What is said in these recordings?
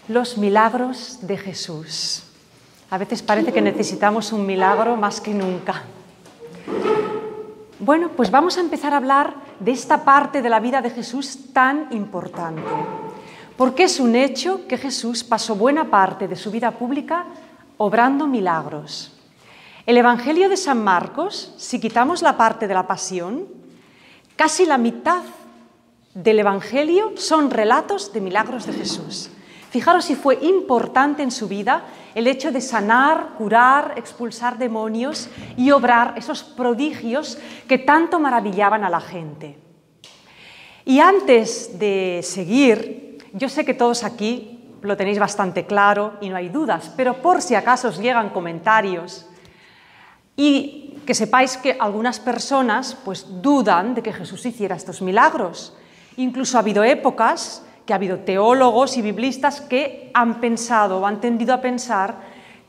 Los milagros de Jesús. A veces parece que necesitamos un milagro más que nunca. Bueno, pues vamos a empezar a hablar de esta parte de la vida de Jesús tan importante. Porque es un hecho que Jesús pasó buena parte de su vida pública obrando milagros. El Evangelio de San Marcos, si quitamos la parte de la pasión, casi la mitad del Evangelio son relatos de milagros de Jesús. Fijaros si fue importante en su vida el hecho de sanar, curar, expulsar demonios y obrar esos prodigios que tanto maravillaban a la gente. Y antes de seguir, yo sé que todos aquí lo tenéis bastante claro y no hay dudas, pero por si acaso os llegan comentarios y que sepáis que algunas personas pues dudan de que Jesús hiciera estos milagros. Incluso ha habido épocas que ha habido teólogos y biblistas que han pensado o han tendido a pensar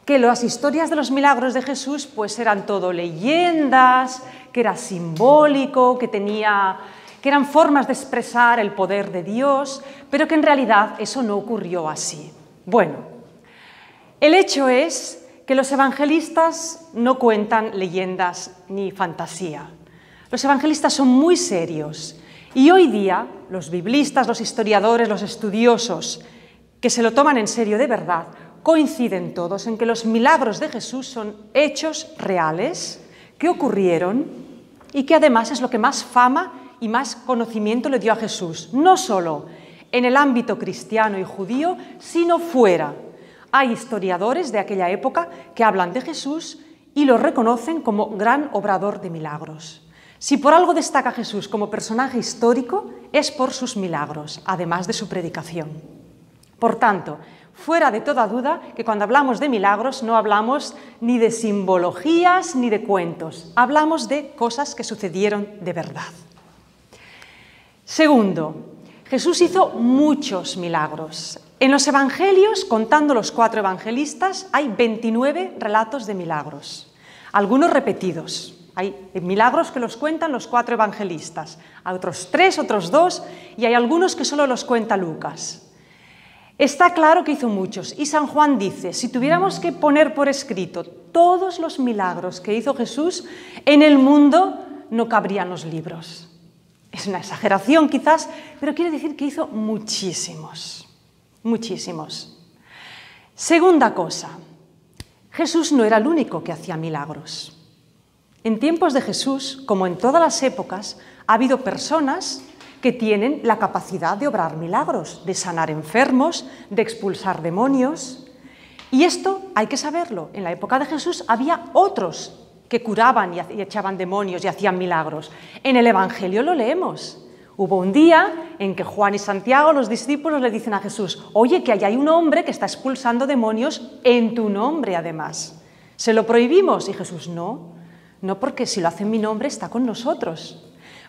que las historias de los milagros de Jesús pues eran todo leyendas, que era simbólico, que eran formas de expresar el poder de Dios, pero que en realidad eso no ocurrió así. Bueno, el hecho es que los evangelistas no cuentan leyendas ni fantasía. Los evangelistas son muy serios. Y hoy día, los biblistas, los historiadores, los estudiosos, que se lo toman en serio de verdad, coinciden todos en que los milagros de Jesús son hechos reales, que ocurrieron y que además es lo que más fama y más conocimiento le dio a Jesús, no solo en el ámbito cristiano y judío, sino fuera. Hay historiadores de aquella época que hablan de Jesús y lo reconocen como gran obrador de milagros. Si por algo destaca Jesús como personaje histórico, es por sus milagros, además de su predicación. Por tanto, fuera de toda duda que cuando hablamos de milagros no hablamos ni de simbologías ni de cuentos, hablamos de cosas que sucedieron de verdad. Segundo, Jesús hizo muchos milagros. En los evangelios, contando los 4 evangelistas, hay 29 relatos de milagros, algunos repetidos. Hay milagros que los cuentan los 4 evangelistas, hay otros 3, otros 2 y hay algunos que solo los cuenta Lucas. Está claro que hizo muchos y San Juan dice, si tuviéramos que poner por escrito todos los milagros que hizo Jesús, en el mundo no cabrían los libros. Es una exageración quizás, pero quiere decir que hizo muchísimos, muchísimos. Segunda cosa, Jesús no era el único que hacía milagros. En tiempos de Jesús, como en todas las épocas, ha habido personas que tienen la capacidad de obrar milagros, de sanar enfermos, de expulsar demonios. Y esto hay que saberlo. En la época de Jesús había otros que curaban y echaban demonios y hacían milagros. En el Evangelio lo leemos. Hubo un día en que Juan y Santiago, los discípulos, le dicen a Jesús, oye, que allá hay un hombre que está expulsando demonios en tu nombre, además. ¿Se lo prohibimos? Y Jesús, no, porque si lo hace en mi nombre está con nosotros.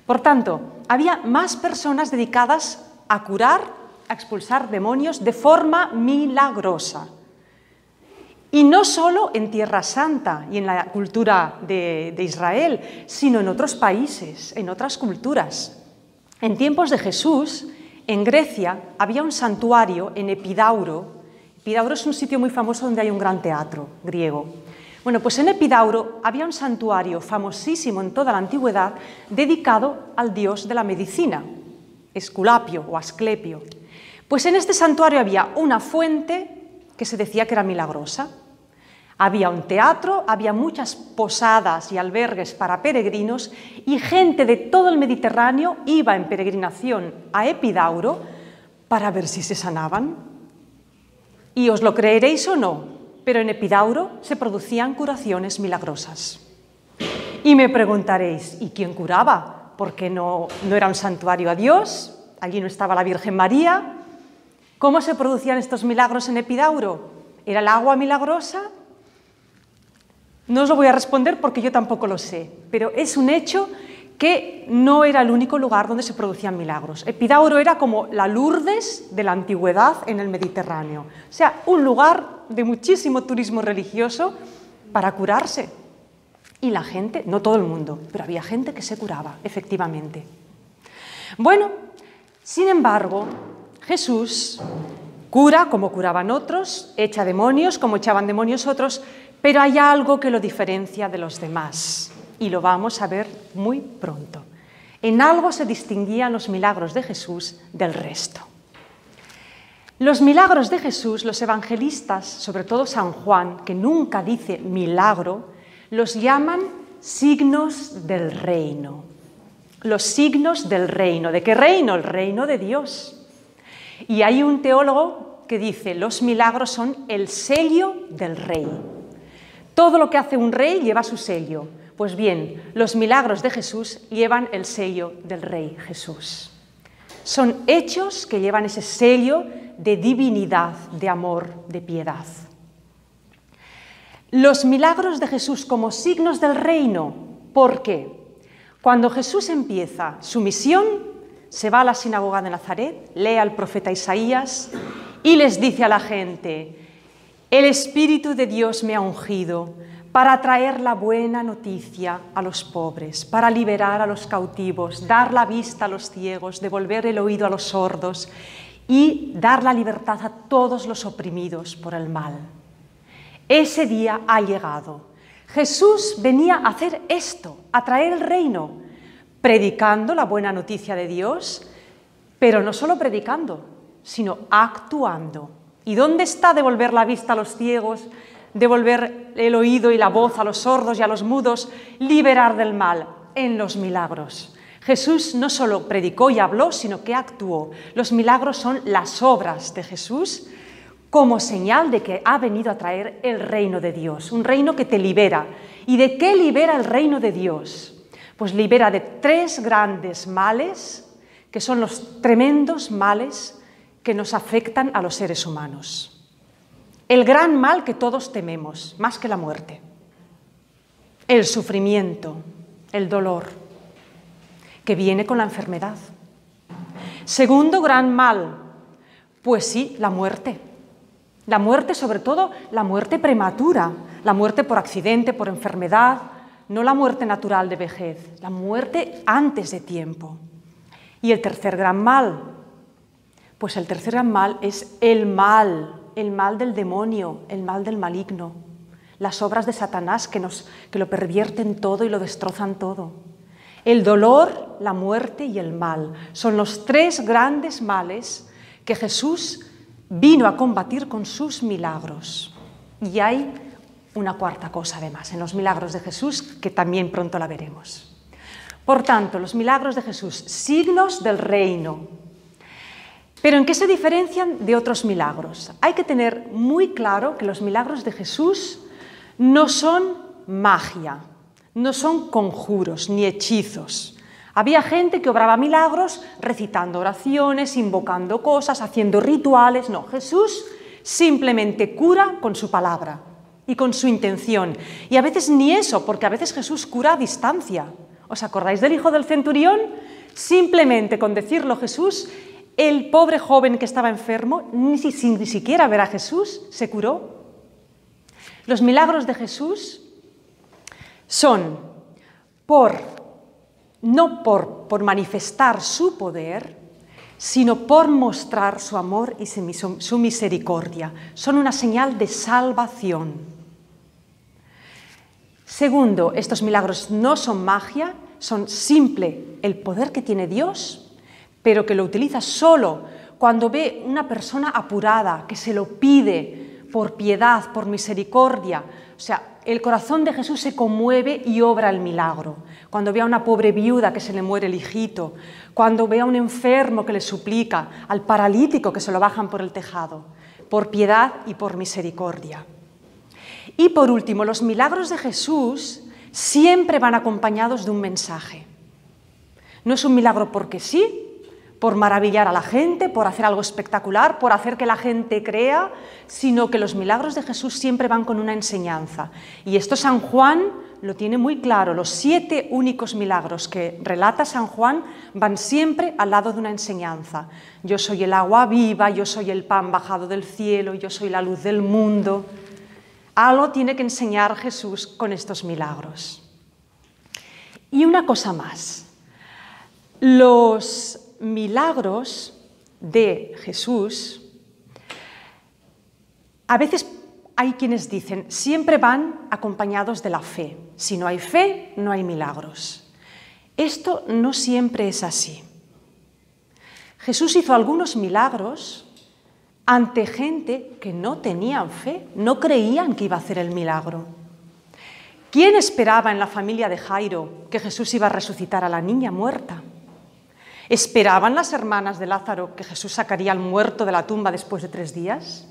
Por tanto, había más personas dedicadas a curar, a expulsar demonios de forma milagrosa. Y no solo en Tierra Santa y en la cultura de Israel, sino en otros países, en otras culturas. En tiempos de Jesús, en Grecia, había un santuario en Epidauro. Epidauro es un sitio muy famoso donde hay un gran teatro griego. Bueno, pues en Epidauro había un santuario famosísimo en toda la antigüedad dedicado al dios de la medicina, Esculapio o Asclepio. Pues en este santuario había una fuente que se decía que era milagrosa. Había un teatro, había muchas posadas y albergues para peregrinos y gente de todo el Mediterráneo iba en peregrinación a Epidauro para ver si se sanaban. Y os lo creeréis o no, pero en Epidauro se producían curaciones milagrosas. Y me preguntaréis, ¿y quién curaba? ¿Por qué no era un santuario a Dios? ¿Allí no estaba la Virgen María? ¿Cómo se producían estos milagros en Epidauro? ¿Era el agua milagrosa? No os lo voy a responder porque yo tampoco lo sé, pero es un hecho que no era el único lugar donde se producían milagros. Epidauro era como la Lourdes de la antigüedad en el Mediterráneo. O sea, un lugar de muchísimo turismo religioso para curarse. Y la gente, no todo el mundo, pero había gente que se curaba, efectivamente. Bueno, sin embargo, Jesús Cura como curaban otros, echa demonios como echaban demonios otros, pero hay algo que lo diferencia de los demás y lo vamos a ver muy pronto. En algo se distinguían los milagros de Jesús del resto. Los milagros de Jesús, los evangelistas, sobre todo San Juan, que nunca dice milagro, los llaman signos del reino. Los signos del reino. ¿De qué reino? El reino de Dios. Y hay un teólogo que dice, los milagros son el sello del rey. Todo lo que hace un rey lleva su sello. Pues bien, los milagros de Jesús llevan el sello del rey Jesús. Son hechos que llevan ese sello de divinidad, de amor, de piedad. Los milagros de Jesús como signos del reino. ¿Por qué? Cuando Jesús empieza su misión, se va a la sinagoga de Nazaret, lee al profeta Isaías y les dice a la gente, el Espíritu de Dios me ha ungido para traer la buena noticia a los pobres, para liberar a los cautivos, dar la vista a los ciegos, devolver el oído a los sordos y dar la libertad a todos los oprimidos por el mal. Ese día ha llegado. Jesús venía a hacer esto, a traer el reino, predicando la buena noticia de Dios, pero no solo predicando, sino actuando. ¿Y dónde está devolver la vista a los ciegos, devolver el oído y la voz a los sordos y a los mudos, liberar del mal? En los milagros. Jesús no solo predicó y habló, sino que actuó. Los milagros son las obras de Jesús como señal de que ha venido a traer el reino de Dios, un reino que te libera. ¿Y de qué libera el reino de Dios? Pues libera de 3 grandes males, que son los tremendos males que nos afectan a los seres humanos. El gran mal que todos tememos, más que la muerte. El sufrimiento, el dolor, que viene con la enfermedad. Segundo gran mal, pues sí, la muerte. La muerte, sobre todo, la muerte prematura, la muerte por accidente, por enfermedad, no la muerte natural de vejez, la muerte antes de tiempo. ¿Y el tercer gran mal? Pues el tercer gran mal es el mal del demonio, el mal del maligno, las obras de Satanás que lo pervierten todo y lo destrozan todo. El dolor, la muerte y el mal son los 3 grandes males que Jesús vino a combatir con sus milagros. Y hay una cuarta cosa además en los milagros de Jesús que también pronto la veremos. Por tanto, los milagros de Jesús, signos del reino. Pero ¿en qué se diferencian de otros milagros? Hay que tener muy claro que los milagros de Jesús no son magia, no son conjuros ni hechizos. Había gente que obraba milagros recitando oraciones, invocando cosas, haciendo rituales. No, Jesús simplemente cura con su palabra y con su intención. Y a veces ni eso, porque a veces Jesús cura a distancia. ¿Os acordáis del hijo del centurión? Simplemente con decirlo Jesús, el pobre joven que estaba enfermo, sin ni siquiera ver a Jesús, se curó. Los milagros de Jesús son no por manifestar su poder, sino por mostrar su amor y su misericordia. Son una señal de salvación. Segundo, estos milagros no son magia, son simple el poder que tiene Dios, pero que lo utiliza solo cuando ve una persona apurada, que se lo pide por piedad, por misericordia. O sea, el corazón de Jesús se conmueve y obra el milagro. Cuando ve a una pobre viuda que se le muere el hijito, cuando ve a un enfermo que le suplica, al paralítico que se lo bajan por el tejado, por piedad y por misericordia. Y por último, los milagros de Jesús siempre van acompañados de un mensaje. No es un milagro porque sí, por maravillar a la gente, por hacer algo espectacular, por hacer que la gente crea, sino que los milagros de Jesús siempre van con una enseñanza. Y esto San Juan lo tiene muy claro. Los 7 únicos milagros que relata San Juan van siempre al lado de una enseñanza. Yo soy el agua viva, yo soy el pan bajado del cielo, yo soy la luz del mundo. Algo tiene que enseñar Jesús con estos milagros. Y una cosa más. Los milagros de Jesús A veces hay quienes dicen, siempre van acompañados de la fe. Si no hay fe, no hay milagros. Esto no siempre es así. Jesús hizo algunos milagros ante gente que no tenían fe, no creían que iba a hacer el milagro. ¿Quién esperaba en la familia de Jairo que Jesús iba a resucitar a la niña muerta? ¿Esperaban las hermanas de Lázaro que Jesús sacaría al muerto de la tumba después de 3 días?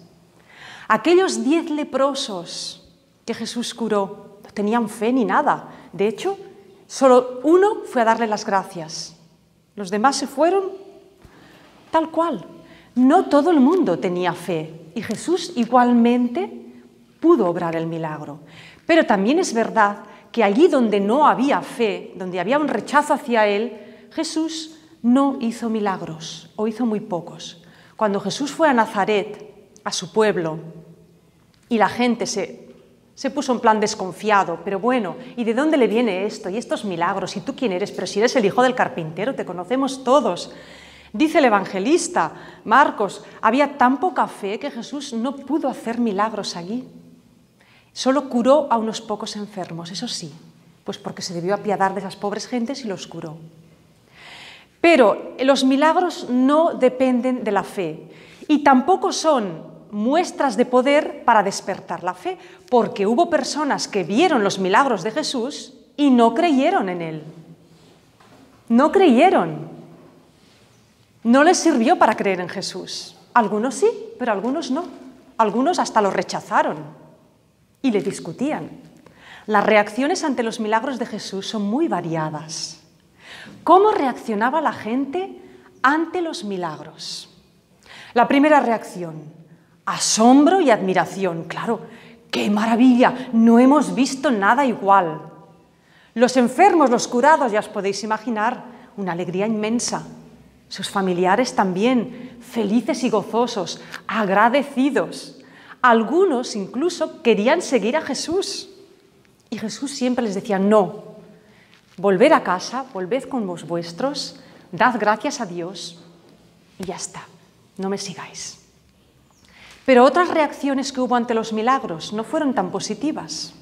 Aquellos 10 leprosos que Jesús curó no tenían fe ni nada. De hecho, solo uno fue a darle las gracias. Los demás se fueron tal cual. No todo el mundo tenía fe y Jesús igualmente pudo obrar el milagro. Pero también es verdad que allí donde no había fe, donde había un rechazo hacia Él, Jesús no hizo milagros o hizo muy pocos. Cuando Jesús fue a Nazaret, a su pueblo, y la gente se puso en plan desconfiado, pero bueno, ¿y de dónde le viene esto? ¿Y estos milagros? ¿Y tú quién eres? Pero si eres el hijo del carpintero, te conocemos todos. Dice el evangelista Marcos, había tan poca fe que Jesús no pudo hacer milagros allí. Solo curó a unos pocos enfermos, eso sí, pues porque se debió apiadar de esas pobres gentes y los curó. Pero los milagros no dependen de la fe y tampoco son muestras de poder para despertar la fe, porque hubo personas que vieron los milagros de Jesús y no creyeron en Él. No creyeron. No les sirvió para creer en Jesús. Algunos sí, pero algunos no. Algunos hasta lo rechazaron y le discutían. Las reacciones ante los milagros de Jesús son muy variadas. ¿Cómo reaccionaba la gente ante los milagros? La primera reacción, asombro y admiración. Claro, ¡qué maravilla! No hemos visto nada igual. Los enfermos, los curados, ya os podéis imaginar, una alegría inmensa. Sus familiares también, felices y gozosos, agradecidos. Algunos incluso querían seguir a Jesús. Y Jesús siempre les decía, no, volved a casa, volved con los vuestros, dad gracias a Dios y ya está, no me sigáis. Pero otras reacciones que hubo ante los milagros no fueron tan positivas.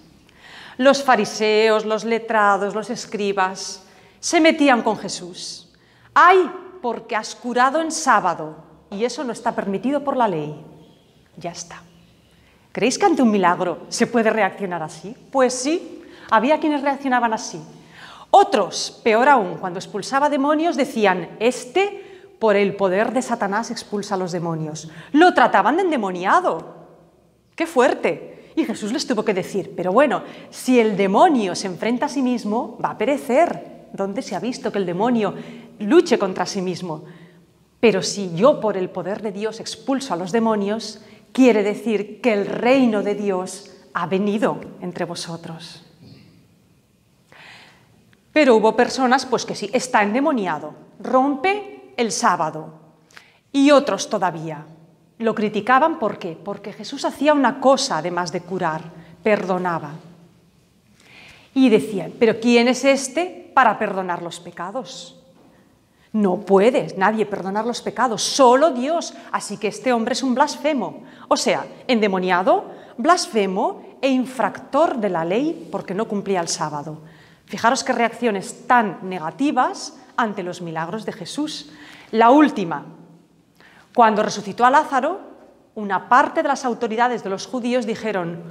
Los fariseos, los letrados, los escribas se metían con Jesús. ¡Ay, porque has curado en sábado! Y eso no está permitido por la ley. Ya está. ¿Creéis que ante un milagro se puede reaccionar así? Pues sí, había quienes reaccionaban así. Otros, peor aún, cuando expulsaba demonios decían, por el poder de Satanás expulsa a los demonios. Lo trataban de endemoniado. ¡Qué fuerte! Y Jesús les tuvo que decir, pero bueno, si el demonio se enfrenta a sí mismo, va a perecer. ¿Dónde se ha visto que el demonio luche contra sí mismo? Pero si yo por el poder de Dios expulso a los demonios, quiere decir que el reino de Dios ha venido entre vosotros. Pero hubo personas pues que sí, está endemoniado, rompe el sábado. Y otros todavía lo criticaban, ¿por qué? Porque Jesús hacía una cosa además de curar, perdonaba. Y decían, ¿pero quién es este para perdonar los pecados? No puede nadie perdonar los pecados, solo Dios, así que este hombre es un blasfemo. O sea, endemoniado, blasfemo e infractor de la ley porque no cumplía el sábado. Fijaros qué reacciones tan negativas ante los milagros de Jesús. La última, cuando resucitó a Lázaro, una parte de las autoridades de los judíos dijeron,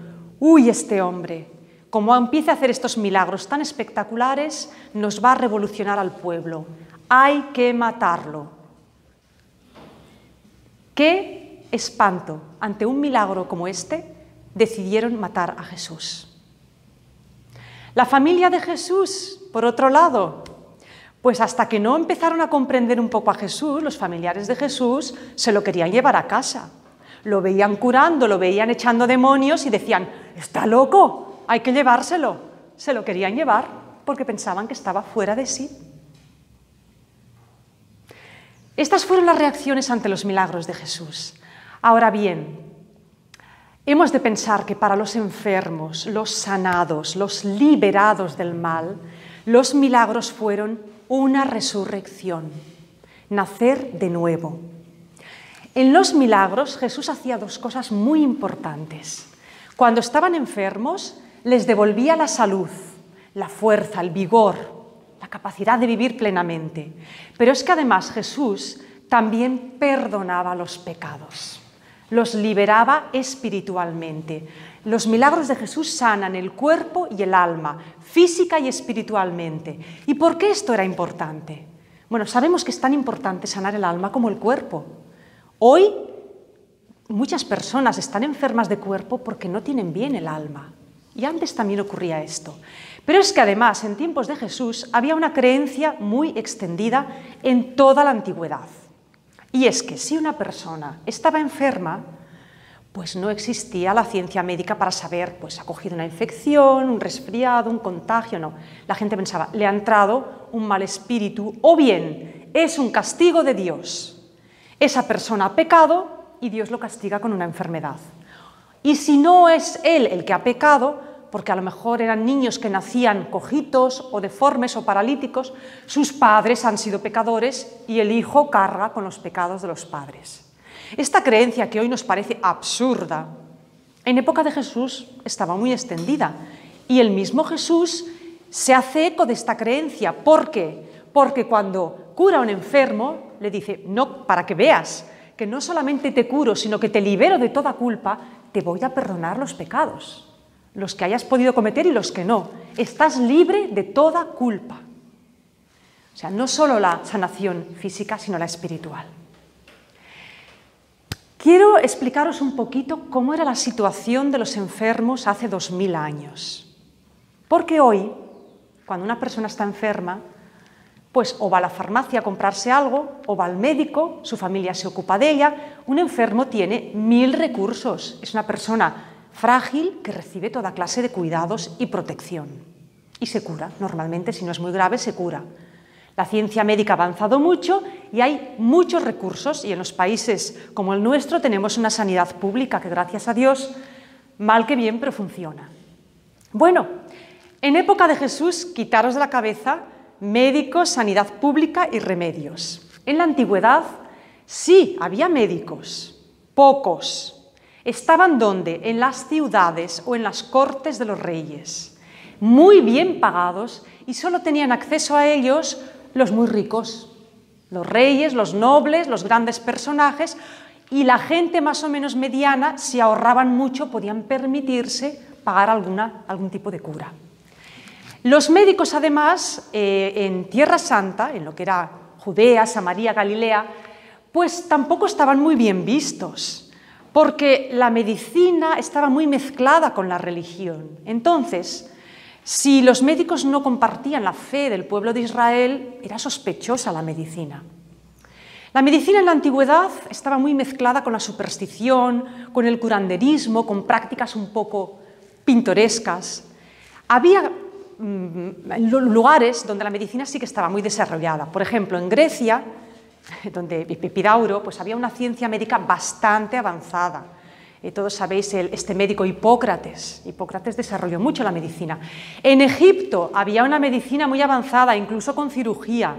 uy, este hombre, como empiece a hacer estos milagros tan espectaculares, nos va a revolucionar al pueblo. Hay que matarlo. Qué espanto, ante un milagro como este, decidieron matar a Jesús. La familia de Jesús, por otro lado, pues hasta que no empezaron a comprender un poco a Jesús, los familiares de Jesús se lo querían llevar a casa. Lo veían curando, lo veían echando demonios y decían, está loco, hay que llevárselo. Se lo querían llevar porque pensaban que estaba fuera de sí. Estas fueron las reacciones ante los milagros de Jesús. Ahora bien, hemos de pensar que para los enfermos, los sanados, los liberados del mal, los milagros fueron una resurrección, nacer de nuevo. En los milagros Jesús hacía dos cosas muy importantes. Cuando estaban enfermos, les devolvía la salud, la fuerza, el vigor, la capacidad de vivir plenamente. Pero es que además Jesús también perdonaba los pecados, los liberaba espiritualmente. Los milagros de Jesús sanan el cuerpo y el alma, física y espiritualmente. ¿Y por qué esto era importante? Bueno, sabemos que es tan importante sanar el alma como el cuerpo. Hoy muchas personas están enfermas de cuerpo porque no tienen bien el alma. Y antes también ocurría esto. Pero es que además, en tiempos de Jesús, había una creencia muy extendida en toda la antigüedad. Y es que si una persona estaba enferma, pues no existía la ciencia médica para saber, pues ha cogido una infección, un resfriado, un contagio, no. La gente pensaba, le ha entrado un mal espíritu, o bien es un castigo de Dios. Esa persona ha pecado y Dios lo castiga con una enfermedad. Y si no es él el que ha pecado, porque a lo mejor eran niños que nacían cojitos o deformes o paralíticos, sus padres han sido pecadores y el hijo carga con los pecados de los padres. Esta creencia, que hoy nos parece absurda, en época de Jesús estaba muy extendida y el mismo Jesús se hace eco de esta creencia. ¿Por qué? Porque cuando cura a un enfermo, le dice, no, para que veas que no solamente te curo, sino que te libero de toda culpa, te voy a perdonar los pecados, los que hayas podido cometer y los que no. Estás libre de toda culpa. O sea, no solo la sanación física, sino la espiritual. Quiero explicaros un poquito cómo era la situación de los enfermos hace 2000 años. Porque hoy, cuando una persona está enferma, pues o va a la farmacia a comprarse algo, o va al médico, su familia se ocupa de ella. Un enfermo tiene 1000 recursos. Es una persona frágil que recibe toda clase de cuidados y protección. Y se cura, normalmente, si no es muy grave, se cura. La ciencia médica ha avanzado mucho y hay muchos recursos, y en los países como el nuestro tenemos una sanidad pública que, gracias a Dios, mal que bien, pero funciona. Bueno, en época de Jesús, quitaros de la cabeza médicos, sanidad pública y remedios. En la antigüedad sí había médicos, pocos. ¿Estaban dónde? En las ciudades o en las cortes de los reyes, muy bien pagados, y solo tenían acceso a ellos los muy ricos, los reyes, los nobles, los grandes personajes, y la gente más o menos mediana, si ahorraban mucho, podían permitirse pagar algún tipo de cura. Los médicos, además, en Tierra Santa, en lo que era Judea, Samaria, Galilea, pues tampoco estaban muy bien vistos, porque la medicina estaba muy mezclada con la religión. Entonces, si los médicos no compartían la fe del pueblo de Israel, era sospechosa la medicina. La medicina en la antigüedad estaba muy mezclada con la superstición, con el curanderismo, con prácticas un poco pintorescas. Había lugares donde la medicina sí que estaba muy desarrollada. Por ejemplo, en Grecia, donde Epidauro, pues había una ciencia médica bastante avanzada. Todos sabéis este médico Hipócrates. Hipócrates desarrolló mucho la medicina. En Egipto había una medicina muy avanzada, incluso con cirugía.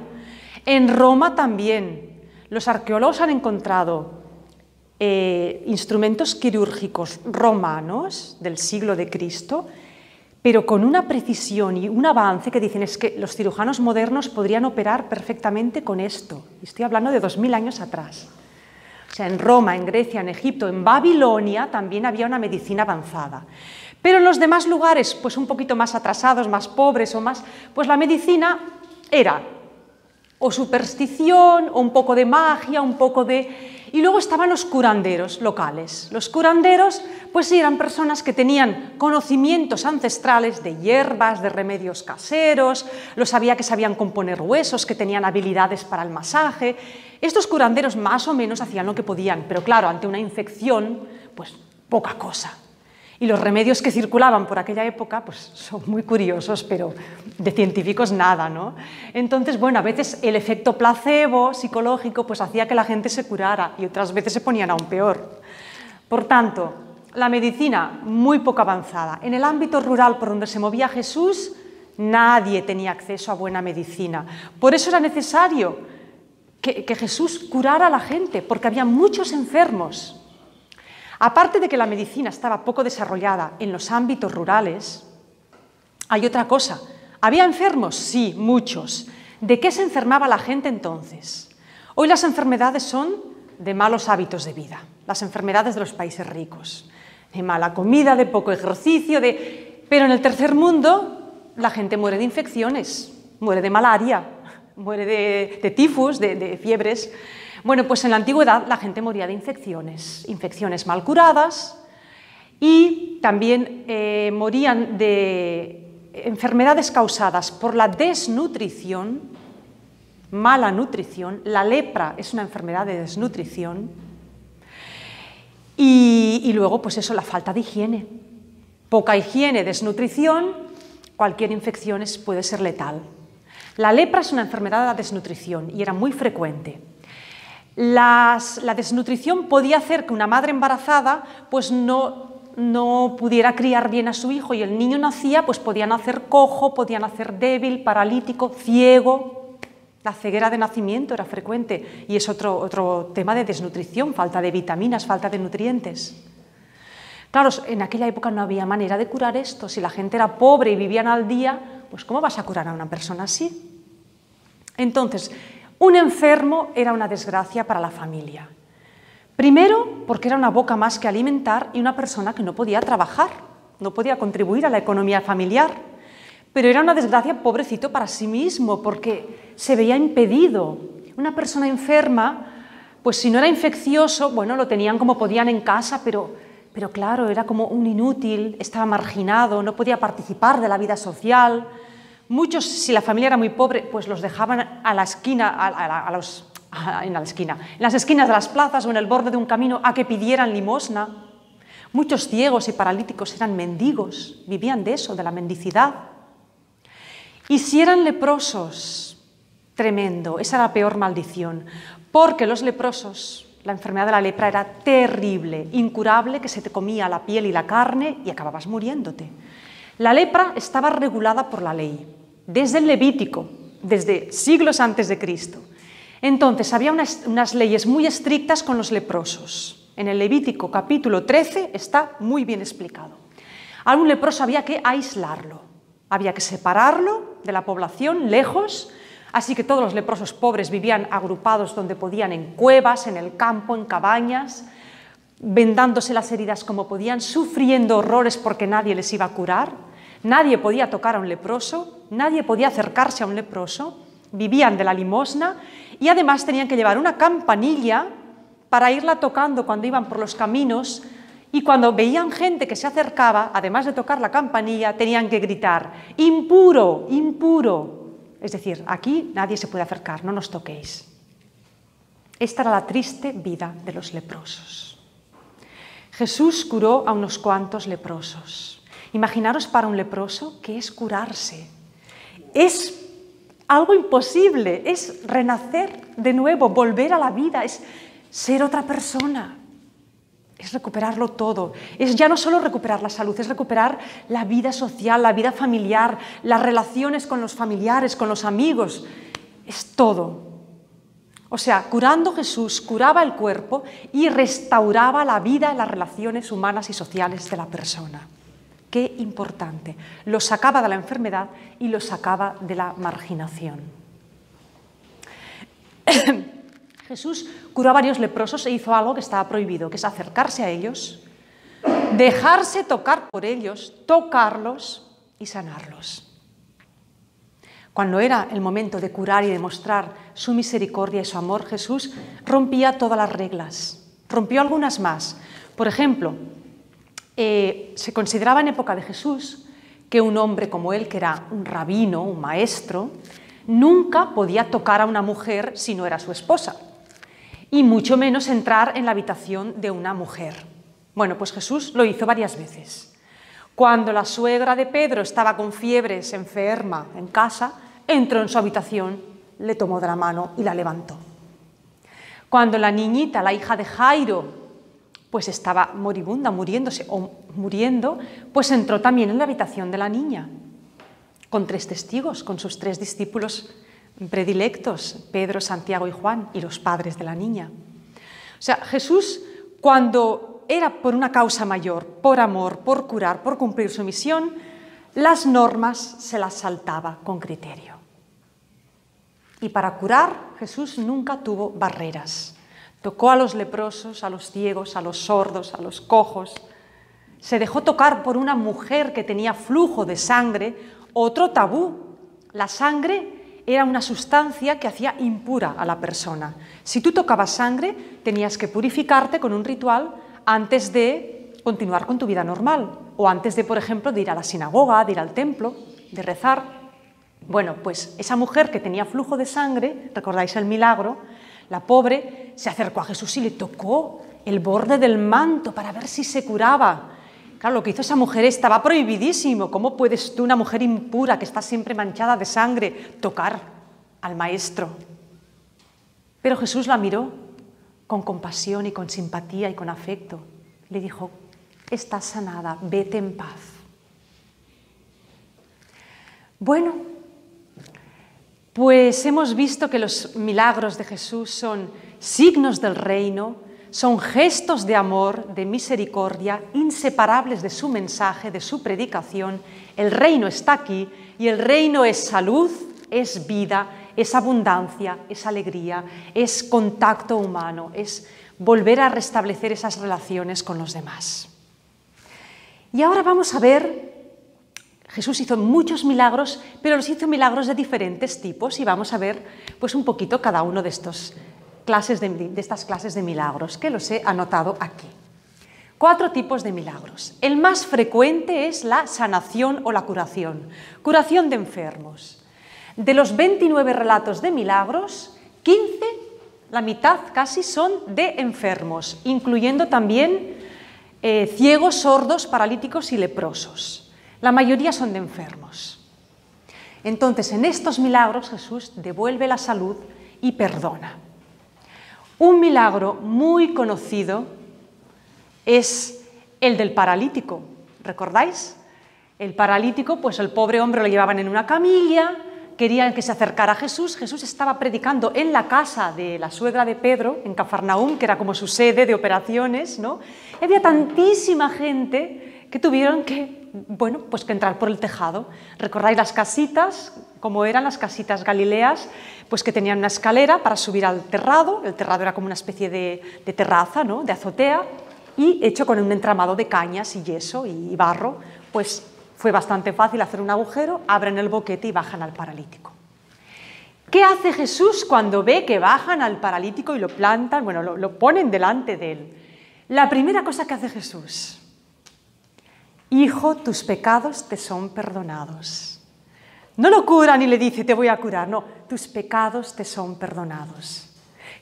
En Roma también. Los arqueólogos han encontrado instrumentos quirúrgicos romanos del siglo de Cristo, pero con una precisión y un avance que dicen es que los cirujanos modernos podrían operar perfectamente con esto. Estoy hablando de 2000 años atrás. O sea, en Roma, en Grecia, en Egipto, en Babilonia también había una medicina avanzada. Pero en los demás lugares, pues un poquito más atrasados, más pobres o más, pues la medicina era o superstición, o un poco de magia, un poco de... Y luego estaban los curanderos locales. Los curanderos, pues sí, eran personas que tenían conocimientos ancestrales de hierbas, de remedios caseros, que sabían componer huesos, que tenían habilidades para el masaje. Estos curanderos más o menos hacían lo que podían, pero claro, ante una infección, pues poca cosa. Y los remedios que circulaban por aquella época pues son muy curiosos, pero de científicos nada, ¿no? Entonces, bueno, a veces el efecto placebo psicológico pues hacía que la gente se curara y otras veces se ponían aún peor. Por tanto, la medicina muy poco avanzada. En el ámbito rural por donde se movía Jesús, nadie tenía acceso a buena medicina. Por eso era necesario que Jesús curara a la gente, porque había muchos enfermos. Aparte de que la medicina estaba poco desarrollada en los ámbitos rurales, hay otra cosa. ¿Había enfermos? Sí, muchos. ¿De qué se enfermaba la gente entonces? Hoy las enfermedades son de malos hábitos de vida, las enfermedades de los países ricos, de mala comida, de poco ejercicio, pero en el tercer mundo la gente muere de infecciones, muere de malaria, muere de tifus, de fiebres. Bueno, pues en la antigüedad la gente moría de infecciones mal curadas y también morían de enfermedades causadas por la desnutrición, mala nutrición. La lepra es una enfermedad de desnutrición. Y luego, pues eso, la falta de higiene. Poca higiene, desnutrición, cualquier infección puede ser letal. La lepra es una enfermedad de la desnutrición y era muy frecuente. La desnutrición podía hacer que una madre embarazada pues no pudiera criar bien a su hijo y el niño nacía, pues podía nacer cojo, podía nacer débil, paralítico, ciego. La ceguera de nacimiento era frecuente y es otro tema de desnutrición, falta de vitaminas, falta de nutrientes. Claro, en aquella época no había manera de curar esto. Si la gente era pobre y vivían al día, pues ¿cómo vas a curar a una persona así? Entonces, un enfermo era una desgracia para la familia. Primero, porque era una boca más que alimentar y una persona que no podía trabajar, no podía contribuir a la economía familiar. Pero era una desgracia, pobrecito, para sí mismo, porque se veía impedido. Una persona enferma, pues si no era infeccioso, bueno, lo tenían como podían en casa, pero claro, era como un inútil, estaba marginado, no podía participar de la vida social. Muchos, si la familia era muy pobre, pues los dejaban a la esquina, en las esquinas de las plazas o en el borde de un camino a que pidieran limosna. Muchos ciegos y paralíticos eran mendigos, vivían de eso, de la mendicidad. Y si eran leprosos, tremendo, esa era la peor maldición, porque los leprosos, la enfermedad de la lepra era terrible, incurable, que se te comía la piel y la carne y acababas muriéndote. La lepra estaba regulada por la ley, desde el Levítico, desde siglos antes de Cristo. Entonces, había unas leyes muy estrictas con los leprosos. En el Levítico capítulo 13 está muy bien explicado. A un leproso había que aislarlo, había que separarlo de la población, lejos, así que todos los leprosos pobres vivían agrupados donde podían, en cuevas, en el campo, en cabañas, vendándose las heridas como podían, sufriendo horrores porque nadie les iba a curar. Nadie podía tocar a un leproso, nadie podía acercarse a un leproso, vivían de la limosna y además tenían que llevar una campanilla para irla tocando cuando iban por los caminos y cuando veían gente que se acercaba, además de tocar la campanilla, tenían que gritar: impuro, impuro. Es decir, aquí nadie se puede acercar, no nos toquéis. Esta era la triste vida de los leprosos. Jesús curó a unos cuantos leprosos. Imaginaros para un leproso qué es curarse. Es algo imposible, es renacer de nuevo, volver a la vida, es ser otra persona, es recuperarlo todo. Es ya no solo recuperar la salud, es recuperar la vida social, la vida familiar, las relaciones con los familiares, con los amigos, es todo. O sea, curando Jesús, curaba el cuerpo y restauraba la vida, las relaciones humanas y sociales de la persona. Qué importante. Lo sacaba de la enfermedad y lo sacaba de la marginación. Jesús curó a varios leprosos e hizo algo que estaba prohibido, que es acercarse a ellos, dejarse tocar por ellos, tocarlos y sanarlos. Cuando era el momento de curar y demostrar su misericordia y su amor, Jesús rompía todas las reglas, rompió algunas más. Por ejemplo, se consideraba en época de Jesús que un hombre como él, que era un rabino, un maestro, nunca podía tocar a una mujer si no era su esposa, y mucho menos entrar en la habitación de una mujer. Bueno, pues Jesús lo hizo varias veces. Cuando la suegra de Pedro estaba con fiebres, enferma, en casa, entró en su habitación, le tomó de la mano y la levantó. Cuando la niñita, la hija de Jairo, pues estaba moribunda, muriéndose o muriendo, pues entró también en la habitación de la niña, con 3 testigos, con sus 3 discípulos predilectos, Pedro, Santiago y Juan, y los padres de la niña. O sea, Jesús, cuando era por una causa mayor, por amor, por curar, por cumplir su misión, las normas se las saltaba con criterio. Y para curar, Jesús nunca tuvo barreras. Tocó a los leprosos, a los ciegos, a los sordos, a los cojos. Se dejó tocar por una mujer que tenía flujo de sangre, otro tabú. La sangre era una sustancia que hacía impura a la persona. Si tú tocabas sangre, tenías que purificarte con un ritual antes de continuar con tu vida normal, o antes de, por ejemplo, de ir a la sinagoga, de ir al templo, de rezar. Bueno, pues esa mujer que tenía flujo de sangre, ¿recordáis el milagro? La pobre se acercó a Jesús y le tocó el borde del manto para ver si se curaba. Claro, lo que hizo esa mujer estaba prohibidísimo. ¿Cómo puedes tú, una mujer impura que está siempre manchada de sangre, tocar al maestro? Pero Jesús la miró con compasión y con simpatía y con afecto. Le dijo: estás sanada, vete en paz. Bueno, pues hemos visto que los milagros de Jesús son signos del reino, son gestos de amor, de misericordia, inseparables de su mensaje, de su predicación. El reino está aquí y el reino es salud, es vida, es abundancia, es alegría, es contacto humano, es volver a restablecer esas relaciones con los demás. Y ahora vamos a ver, Jesús hizo muchos milagros, pero los hizo milagros de diferentes tipos y vamos a ver pues un poquito cada uno de estas clases de milagros, que los he anotado aquí. 4 tipos de milagros. El más frecuente es la sanación o la curación, curación de enfermos. De los 29 relatos de milagros, 15, la mitad casi, son de enfermos, incluyendo también ciegos, sordos, paralíticos y leprosos. La mayoría son de enfermos. Entonces, en estos milagros Jesús devuelve la salud y perdona. Un milagro muy conocido es el del paralítico. ¿Recordáis? El paralítico, pues el pobre hombre lo llevaban en una camilla, querían que se acercara a Jesús. Jesús estaba predicando en la casa de la suegra de Pedro, en Cafarnaúm, que era como su sede de operaciones, ¿no? Y había tantísima gente que tuvieron que, bueno, pues que entrar por el tejado. ¿Recordáis las casitas? Como eran las casitas galileas, pues que tenían una escalera para subir al terrado. El terrado era como una especie de terraza, ¿no? De azotea, y hecho con un entramado de cañas y yeso y barro. Pues fue bastante fácil hacer un agujero, abren el boquete y bajan al paralítico. ¿Qué hace Jesús cuando ve que bajan al paralítico y lo plantan? Bueno, lo ponen delante de él. La primera cosa que hace Jesús: hijo, tus pecados te son perdonados. No lo cura ni le dice, te voy a curar, no, tus pecados te son perdonados.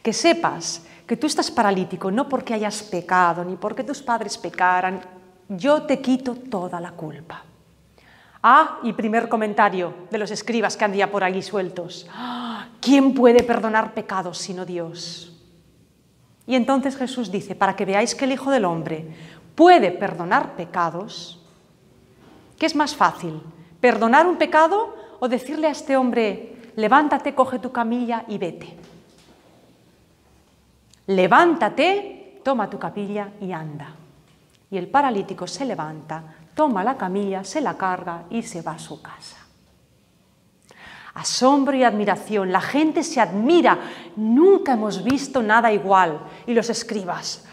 Que sepas que tú estás paralítico no porque hayas pecado, ni porque tus padres pecaran, yo te quito toda la culpa. Ah, y primer comentario de los escribas que andía por allí sueltos. ¿Quién puede perdonar pecados sino Dios? Y entonces Jesús dice, para que veáis que el Hijo del Hombre puede perdonar pecados, ¿qué es más fácil? ¿Perdonar un pecado o decirle a este hombre, levántate, coge tu camilla y vete? Levántate, toma tu camilla y anda. Y el paralítico se levanta, toma la camilla, se la carga y se va a su casa. Asombro y admiración, la gente se admira, nunca hemos visto nada igual. Y los escribas,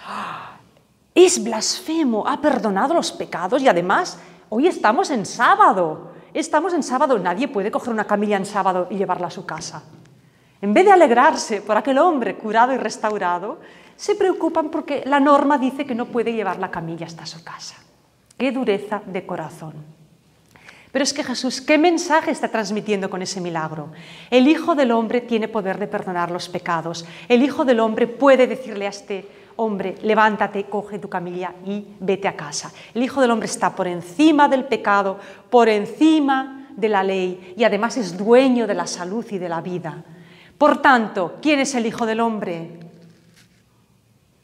es blasfemo, ha perdonado los pecados y además hoy estamos en sábado, nadie puede coger una camilla en sábado y llevarla a su casa. En vez de alegrarse por aquel hombre curado y restaurado, se preocupan porque la norma dice que no puede llevar la camilla hasta su casa. ¡Qué dureza de corazón! Pero es que Jesús, ¿qué mensaje está transmitiendo con ese milagro? El Hijo del Hombre tiene poder de perdonar los pecados. El Hijo del Hombre puede decirle a este hombre, levántate, coge tu camilla y vete a casa. El Hijo del Hombre está por encima del pecado, por encima de la ley y además es dueño de la salud y de la vida. Por tanto, ¿quién es el Hijo del Hombre?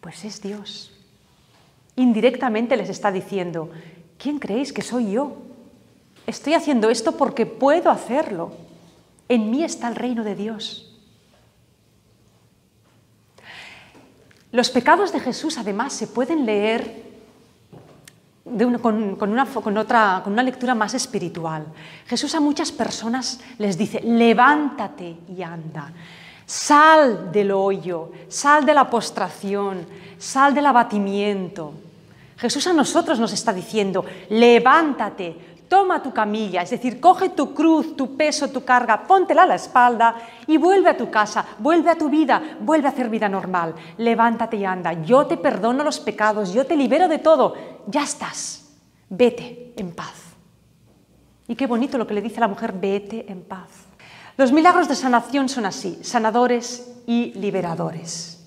Pues es Dios. Indirectamente les está diciendo, ¿quién creéis que soy yo? Estoy haciendo esto porque puedo hacerlo. En mí está el reino de Dios. Los pecados de Jesús, además, se pueden leer con una lectura más espiritual. Jesús a muchas personas les dice: levántate y anda, sal del hoyo, sal de la postración, sal del abatimiento. Jesús a nosotros nos está diciendo: levántate, toma tu camilla, es decir, coge tu cruz, tu peso, tu carga, póntela a la espalda y vuelve a tu casa, vuelve a tu vida, vuelve a hacer vida normal. Levántate y anda, yo te perdono los pecados, yo te libero de todo, ya estás, vete en paz. Y qué bonito lo que le dice a la mujer: vete en paz. Los milagros de sanación son así, sanadores y liberadores.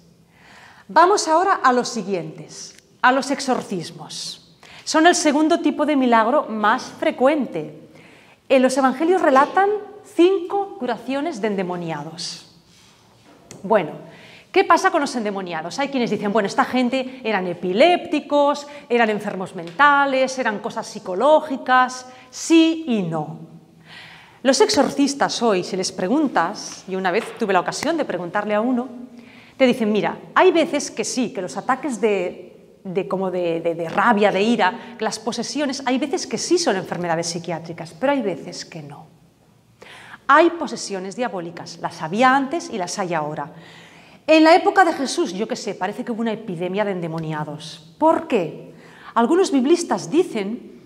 Vamos ahora a los siguientes, a los exorcismos. Son el segundo tipo de milagro más frecuente. En los evangelios relatan 5 curaciones de endemoniados. Bueno, ¿qué pasa con los endemoniados? Hay quienes dicen: bueno, esta gente eran epilépticos, eran enfermos mentales, eran cosas psicológicas. Sí y no. Los exorcistas hoy, si les preguntas, y una vez tuve la ocasión de preguntarle a uno, te dicen: mira, hay veces que sí, que los ataques de rabia, de ira, las posesiones, hay veces que sí son enfermedades psiquiátricas, pero hay veces que no. Hay posesiones diabólicas, las había antes y las hay ahora. En la época de Jesús, yo qué sé, parece que hubo una epidemia de endemoniados. ¿Por qué? Algunos biblistas dicen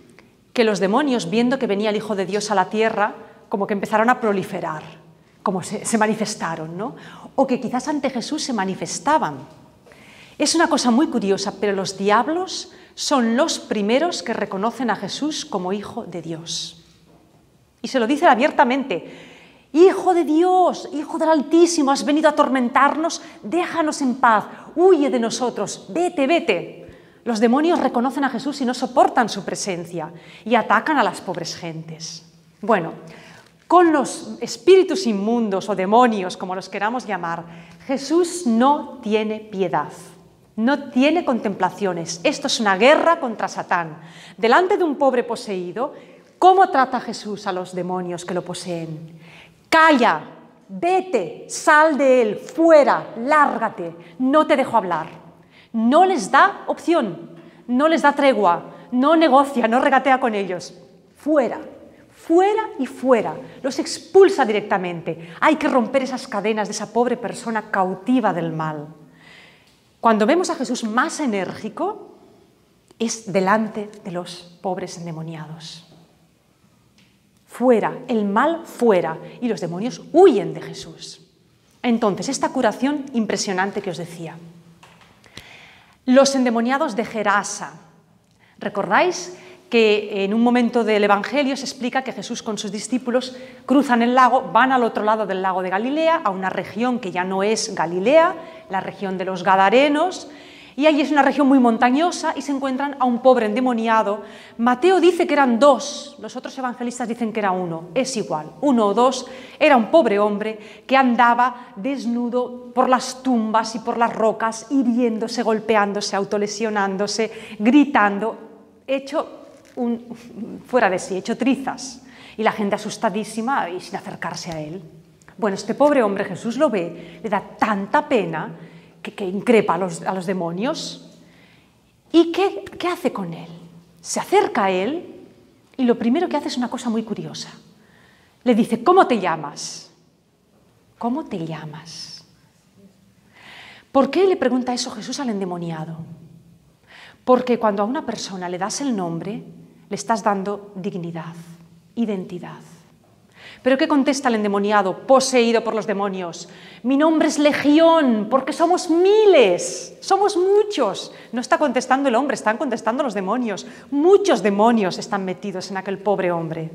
que los demonios, viendo que venía el Hijo de Dios a la tierra, como que empezaron a proliferar, como se manifestaron, ¿no? O que quizás ante Jesús se manifestaban. Es una cosa muy curiosa, pero los diablos son los primeros que reconocen a Jesús como Hijo de Dios. Y se lo dicen abiertamente: Hijo de Dios, Hijo del Altísimo, has venido a atormentarnos, déjanos en paz, huye de nosotros, vete, vete. Los demonios reconocen a Jesús y no soportan su presencia y atacan a las pobres gentes. Bueno, con los espíritus inmundos o demonios, como los queramos llamar, Jesús no tiene piedad. No tiene contemplaciones. Esto es una guerra contra Satán. Delante de un pobre poseído, ¿cómo trata Jesús a los demonios que lo poseen? Calla, vete, sal de él, fuera, lárgate, no te dejo hablar. No les da opción, no les da tregua, no negocia, no regatea con ellos. Fuera, fuera y fuera. Los expulsa directamente. Hay que romper esas cadenas de esa pobre persona cautiva del mal. Cuando vemos a Jesús más enérgico, es delante de los pobres endemoniados. Fuera, el mal fuera, y los demonios huyen de Jesús. Entonces, esta curación impresionante que os decía. Los endemoniados de Gerasa. ¿Recordáis que en un momento del Evangelio se explica que Jesús con sus discípulos cruzan el lago, van al otro lado del lago de Galilea, a una región que ya no es Galilea, la región de los Gadarenos, y allí es una región muy montañosa y se encuentran a un pobre endemoniado. Mateo dice que eran 2, los otros evangelistas dicen que era 1, es igual, 1 o 2, era un pobre hombre que andaba desnudo por las tumbas y por las rocas, hiriéndose, golpeándose, autolesionándose, gritando, hecho fuera de sí, hecho trizas, y la gente asustadísima y sin acercarse a él. Bueno, este pobre hombre, Jesús lo ve, le da tanta pena que increpa a los demonios. ¿Y qué hace con él? Se acerca a él y lo primero que hace es una cosa muy curiosa. Le dice: ¿cómo te llamas? ¿Cómo te llamas? ¿Por qué le pregunta eso Jesús al endemoniado? Porque cuando a una persona le das el nombre, le estás dando dignidad, identidad. ¿Pero qué contesta el endemoniado, poseído por los demonios? Mi nombre es Legión, porque somos miles, somos muchos. No está contestando el hombre, están contestando los demonios. Muchos demonios están metidos en aquel pobre hombre.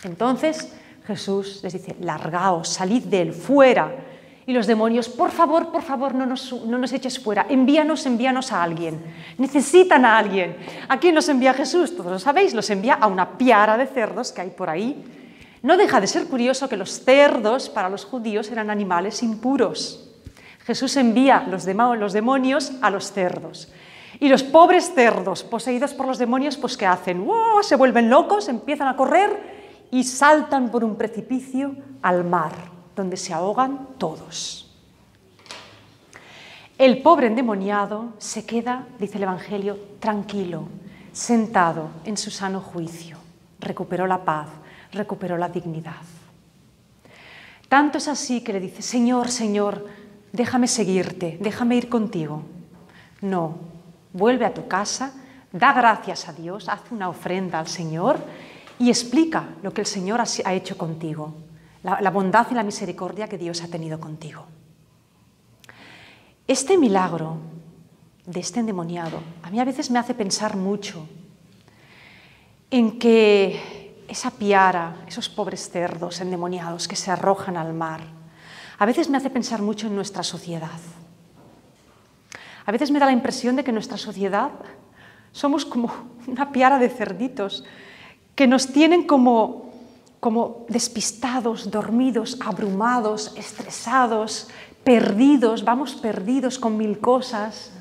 Entonces Jesús les dice: largaos, salid de él, fuera. Y los demonios: por favor, no nos eches fuera, envíanos a alguien. Necesitan a alguien. ¿A quién los envía Jesús? Todos lo sabéis, los envía a una piara de cerdos que hay por ahí. No deja de ser curioso que los cerdos para los judíos eran animales impuros. Jesús envía los demonios a los cerdos. Y los pobres cerdos poseídos por los demonios, pues ¿qué hacen? ¡Oh! Se vuelven locos, empiezan a correr y saltan por un precipicio al mar, donde se ahogan todos. El pobre endemoniado se queda, dice el Evangelio, tranquilo, sentado en su sano juicio. Recuperó la paz, recuperó la dignidad. Tanto es así que le dice, Señor, Señor, déjame seguirte, déjame ir contigo. No, vuelve a tu casa, da gracias a Dios, haz una ofrenda al Señor y explica lo que el Señor ha hecho contigo, la bondad y la misericordia que Dios ha tenido contigo. Este milagro de este endemoniado a mí a veces me hace pensar mucho en que esa piara, esos pobres cerdos endemoniados que se arrojan al mar, a veces me hace pensar mucho en nuestra sociedad. A veces me da la impresión de que en nuestra sociedad somos como una piara de cerditos que nos tienen como despistados, dormidos, abrumados, estresados, perdidos, vamos perdidos con mil cosas.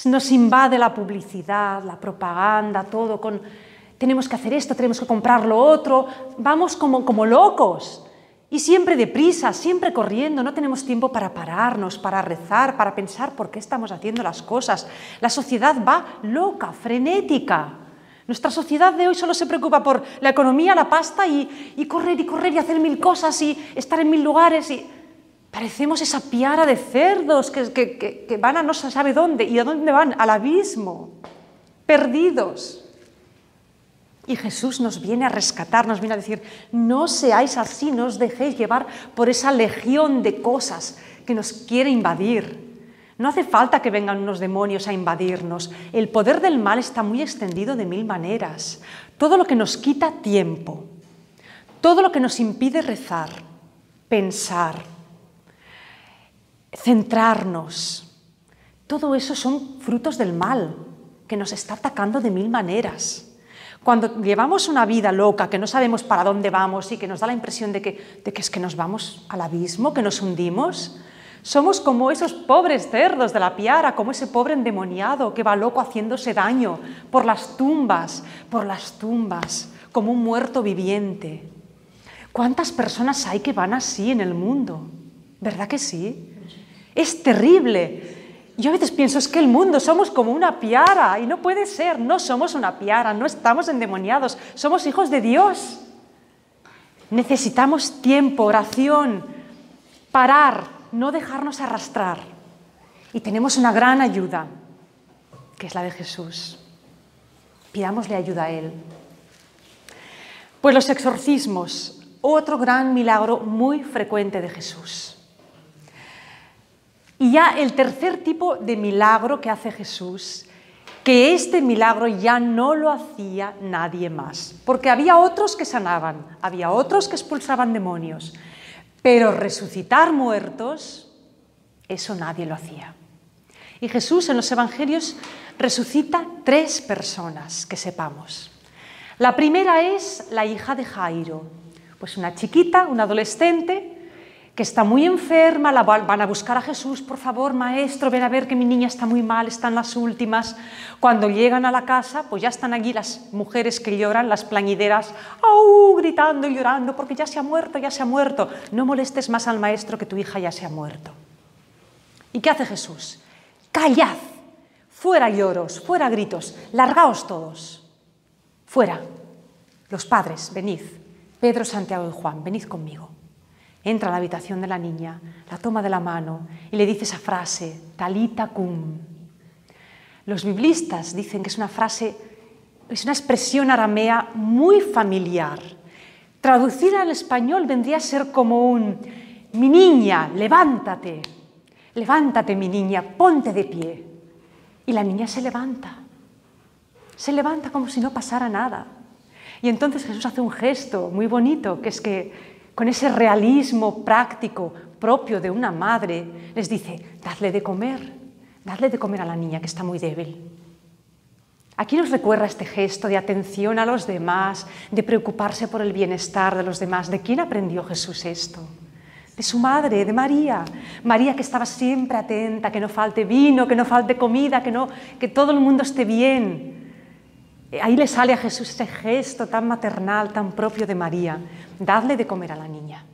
Nos invade la publicidad, la propaganda, todo con tenemos que hacer esto, tenemos que comprar lo otro, vamos como locos. Y siempre deprisa, siempre corriendo, no tenemos tiempo para pararnos, para rezar, para pensar por qué estamos haciendo las cosas. La sociedad va loca, frenética. Nuestra sociedad de hoy solo se preocupa por la economía, la pasta y correr y hacer mil cosas y estar en mil lugares. Y parecemos esa piara de cerdos que van a no se sabe dónde. ¿Y a dónde van? Al abismo, perdidos. Y Jesús nos viene a rescatar, nos viene a decir, no seáis así, no os dejéis llevar por esa legión de cosas que nos quiere invadir. No hace falta que vengan unos demonios a invadirnos. El poder del mal está muy extendido de mil maneras. Todo lo que nos quita tiempo, todo lo que nos impide rezar, pensar, centrarnos, todo eso son frutos del mal que nos está atacando de mil maneras. Cuando llevamos una vida loca, que no sabemos para dónde vamos y que nos da la impresión de que es que nos vamos al abismo, que nos hundimos, somos como esos pobres cerdos de la piara, como ese pobre endemoniado que va loco haciéndose daño por las tumbas, como un muerto viviente. ¿Cuántas personas hay que van así en el mundo? ¿Verdad que sí? Es terrible. Yo a veces pienso, es que el mundo somos como una piara y no puede ser, no somos una piara, no estamos endemoniados, somos hijos de Dios. Necesitamos tiempo, oración, parar, no dejarnos arrastrar. Y tenemos una gran ayuda, que es la de Jesús. Pidámosle ayuda a Él. Pues los exorcismos, otro gran milagro muy frecuente de Jesús. Y ya el tercer tipo de milagro que hace Jesús, que este milagro ya no lo hacía nadie más, porque había otros que sanaban, había otros que expulsaban demonios, pero resucitar muertos, eso nadie lo hacía. Y Jesús en los Evangelios resucita 3 personas, que sepamos. La primera es la hija de Jairo, pues una chiquita, una adolescente, que está muy enferma, la van a buscar a Jesús, por favor, maestro, ven a ver que mi niña está muy mal, está en las últimas. Cuando llegan a la casa, pues ya están allí las mujeres que lloran, las plañideras, ¡au!, gritando y llorando, porque ya se ha muerto, ya se ha muerto. No molestes más al maestro, que tu hija ya se ha muerto. ¿Y qué hace Jesús? ¡Callad! Fuera lloros, fuera gritos, largaos todos. Fuera. Los padres, venid. Pedro, Santiago y Juan, venid conmigo. Entra a la habitación de la niña, la toma de la mano y le dice esa frase, talita cum. Los biblistas dicen que es una frase, es una expresión aramea muy familiar. Traducida al español vendría a ser como un, mi niña, levántate, levántate mi niña, ponte de pie. Y la niña se levanta como si no pasara nada. Y entonces Jesús hace un gesto muy bonito, que es que con ese realismo práctico propio de una madre, les dice, dadle de comer a la niña que está muy débil. Aquí nos recuerda este gesto de atención a los demás, de preocuparse por el bienestar de los demás. ¿De quién aprendió Jesús esto? De su madre, de María. María, que estaba siempre atenta, que no falte vino, que no falte comida, que todo el mundo esté bien. Ahí le sale a Jesús ese gesto tan maternal, tan propio de María. Dadle de comer a la niña.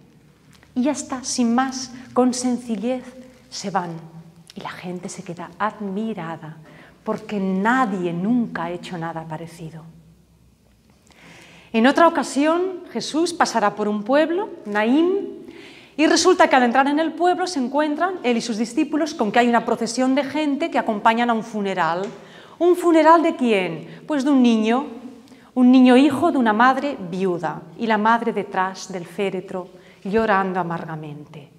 Y ya está, sin más, con sencillez se van. Y la gente se queda admirada, porque nadie nunca ha hecho nada parecido. En otra ocasión, Jesús pasará por un pueblo, Naín, y resulta que al entrar en el pueblo se encuentran él y sus discípulos con que hay una procesión de gente que acompañan a un funeral. ¿Un funeral de quién? Pues de un niño hijo de una madre viuda, y la madre detrás del féretro llorando amargamente.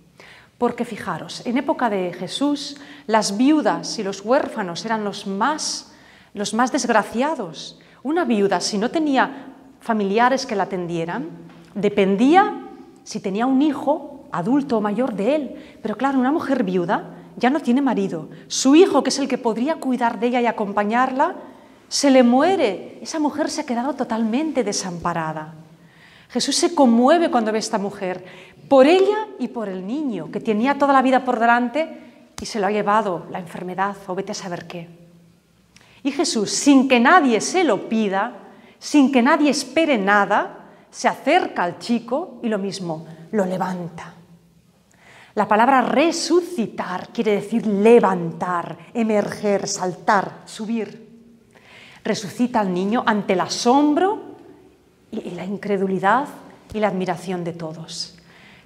Porque fijaros, en época de Jesús, las viudas y los huérfanos eran los más desgraciados. Una viuda, si no tenía familiares que la atendieran, dependía si tenía un hijo adulto o mayor de él. Pero claro, una mujer viuda ya no tiene marido. Su hijo, que es el que podría cuidar de ella y acompañarla, se le muere. Esa mujer se ha quedado totalmente desamparada. Jesús se conmueve cuando ve a esta mujer, por ella y por el niño, que tenía toda la vida por delante y se lo ha llevado la enfermedad o vete a saber qué. Y Jesús, sin que nadie se lo pida, sin que nadie espere nada, se acerca al chico y lo mismo, lo levanta. La palabra resucitar quiere decir levantar, emerger, saltar, subir. Resucita al niño ante el asombro y la incredulidad y la admiración de todos.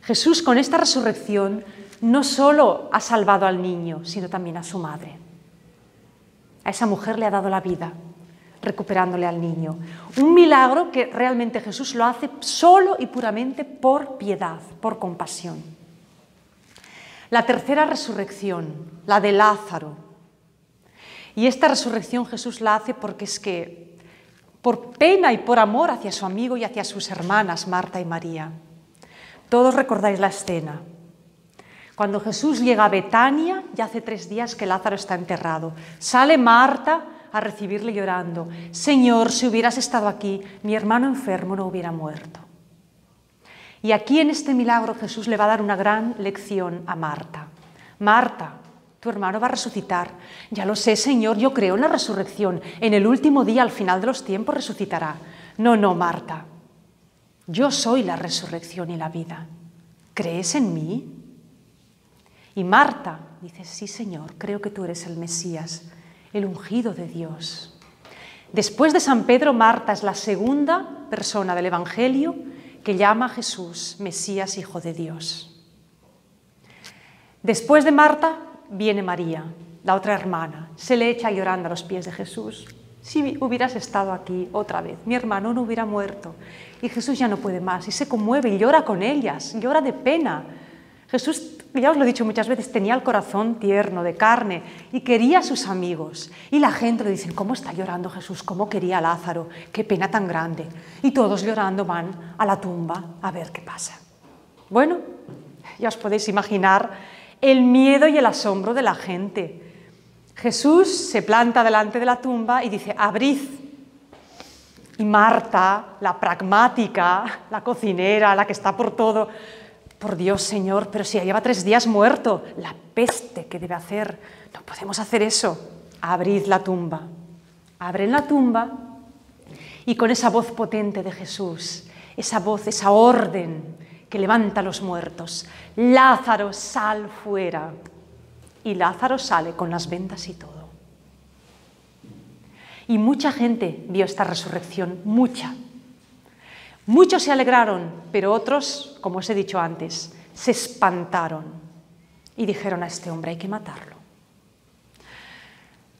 Jesús, con esta resurrección, no solo ha salvado al niño, sino también a su madre. A esa mujer le ha dado la vida, recuperándole al niño. Un milagro que realmente Jesús lo hace solo y puramente por piedad, por compasión. La tercera resurrección, la de Lázaro. Y esta resurrección Jesús la hace porque es que, por pena y por amor hacia su amigo y hacia sus hermanas, Marta y María. Todos recordáis la escena. Cuando Jesús llega a Betania, ya hace 3 días que Lázaro está enterrado. Sale Marta a recibirle llorando. Señor, si hubieras estado aquí, mi hermano enfermo no hubiera muerto. Y aquí en este milagro Jesús le va a dar una gran lección a Marta. Marta, tu hermano va a resucitar. Ya lo sé, Señor, yo creo en la resurrección. En el último día, al final de los tiempos, resucitará. No, Marta. Yo soy la resurrección y la vida. ¿Crees en mí? Y Marta dice, sí, Señor, creo que tú eres el Mesías, el ungido de Dios. Después de San Pedro, Marta es la segunda persona del Evangelio que llama a Jesús Mesías, Hijo de Dios. Después de Marta viene María, la otra hermana. Se le echa llorando a los pies de Jesús. Si hubieras estado aquí otra vez, mi hermano no hubiera muerto. Y Jesús ya no puede más y se conmueve y llora con ellas, llora de pena. Jesús, ya os lo he dicho muchas veces, tenía el corazón tierno, de carne, y quería a sus amigos. Y la gente le dice, ¿cómo está llorando Jesús? ¿Cómo quería a Lázaro? ¡Qué pena tan grande! Y todos llorando van a la tumba a ver qué pasa. Bueno, ya os podéis imaginar el miedo y el asombro de la gente. Jesús se planta delante de la tumba y dice, abrid. Y Marta, la pragmática, la cocinera, la que está por todo, por Dios, Señor, pero si ya lleva 3 días muerto, la peste que debe hacer, no podemos hacer eso. Abrid la tumba. Abren la tumba y con esa voz potente de Jesús, esa voz, esa orden que levanta a los muertos, Lázaro, sal fuera. Y Lázaro sale con las vendas y todo. Y mucha gente vio esta resurrección, mucha. Muchos se alegraron, pero otros, como os he dicho antes, se espantaron y dijeron a este hombre, hay que matarlo.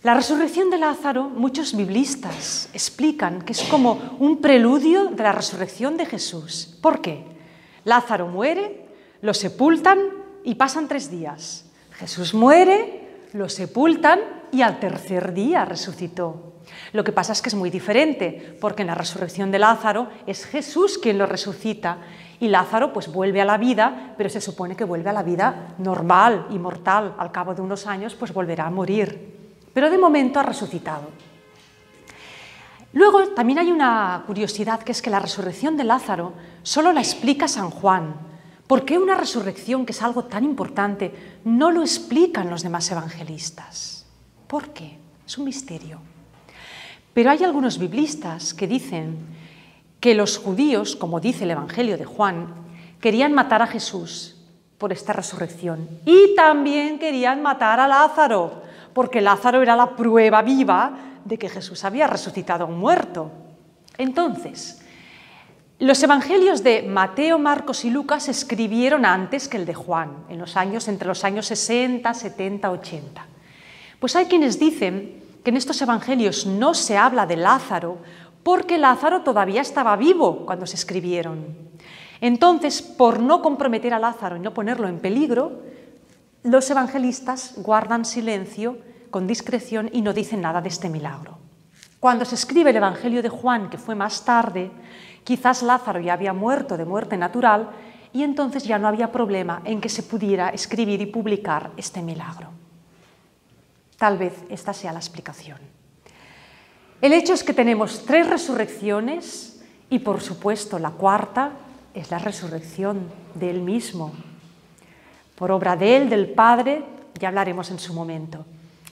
La resurrección de Lázaro, muchos biblistas explican que es como un preludio de la resurrección de Jesús. ¿Por qué? Lázaro muere, lo sepultan y pasan 3 días. Jesús muere, lo sepultan y al 3er día resucitó. Lo que pasa es que es muy diferente, porque en la resurrección de Lázaro es Jesús quien lo resucita y Lázaro pues vuelve a la vida, pero se supone que vuelve a la vida normal y mortal. Al cabo de unos años pues volverá a morir, pero de momento ha resucitado. Luego también hay una curiosidad, que es que la resurrección de Lázaro solo la explica San Juan. ¿Por qué una resurrección, que es algo tan importante, no lo explican los demás evangelistas? ¿Por qué? Es un misterio. Pero hay algunos biblistas que dicen que los judíos, como dice el Evangelio de Juan, querían matar a Jesús por esta resurrección y también querían matar a Lázaro, porque Lázaro era la prueba viva de que Jesús había resucitado a un muerto. Entonces, los evangelios de Mateo, Marcos y Lucas se escribieron antes que el de Juan, entre los años 60, 70, 80. Pues hay quienes dicen que en estos evangelios no se habla de Lázaro porque Lázaro todavía estaba vivo cuando se escribieron. Entonces, por no comprometer a Lázaro y no ponerlo en peligro, los evangelistas guardan silencio con discreción y no dicen nada de este milagro. Cuando se escribe el Evangelio de Juan, que fue más tarde, quizás Lázaro ya había muerto de muerte natural y entonces ya no había problema en que se pudiera escribir y publicar este milagro. Tal vez esta sea la explicación. El hecho es que tenemos 3 resurrecciones y, por supuesto, la cuarta es la resurrección de Él mismo. Por obra de Él, del Padre, ya hablaremos en su momento.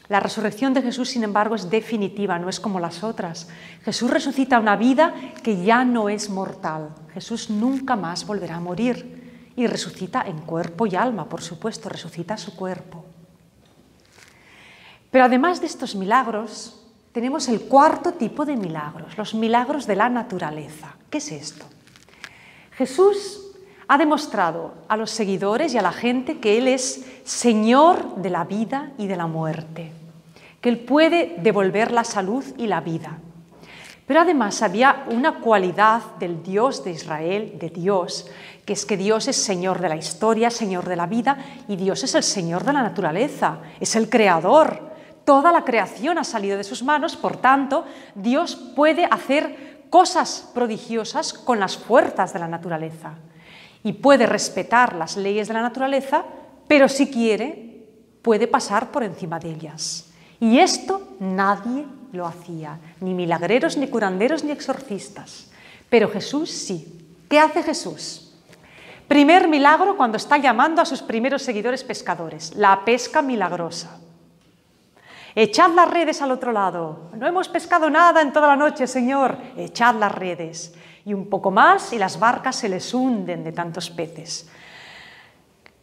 La resurrección de Jesús, sin embargo, es definitiva, no es como las otras. Jesús resucita una vida que ya no es mortal. Jesús nunca más volverá a morir y resucita en cuerpo y alma, por supuesto, resucita su cuerpo. Pero además de estos milagros, tenemos el cuarto tipo de milagros, los milagros de la naturaleza. ¿Qué es esto? Jesús ha demostrado a los seguidores y a la gente que Él es Señor de la vida y de la muerte, que Él puede devolver la salud y la vida. Pero además había una cualidad del Dios de Israel, de Dios, que es que Dios es Señor de la historia, Señor de la vida, y Dios es el Señor de la naturaleza, es el Creador. Toda la creación ha salido de sus manos, por tanto, Dios puede hacer cosas prodigiosas con las fuerzas de la naturaleza. Y puede respetar las leyes de la naturaleza, pero si quiere, puede pasar por encima de ellas. Y esto nadie lo hacía, ni milagreros, ni curanderos, ni exorcistas. Pero Jesús sí. ¿Qué hace Jesús? Primer milagro cuando está llamando a sus primeros seguidores pescadores, la pesca milagrosa. Echad las redes al otro lado. No hemos pescado nada en toda la noche, Señor. Echad las redes. Y un poco más y las barcas se les hunden de tantos peces.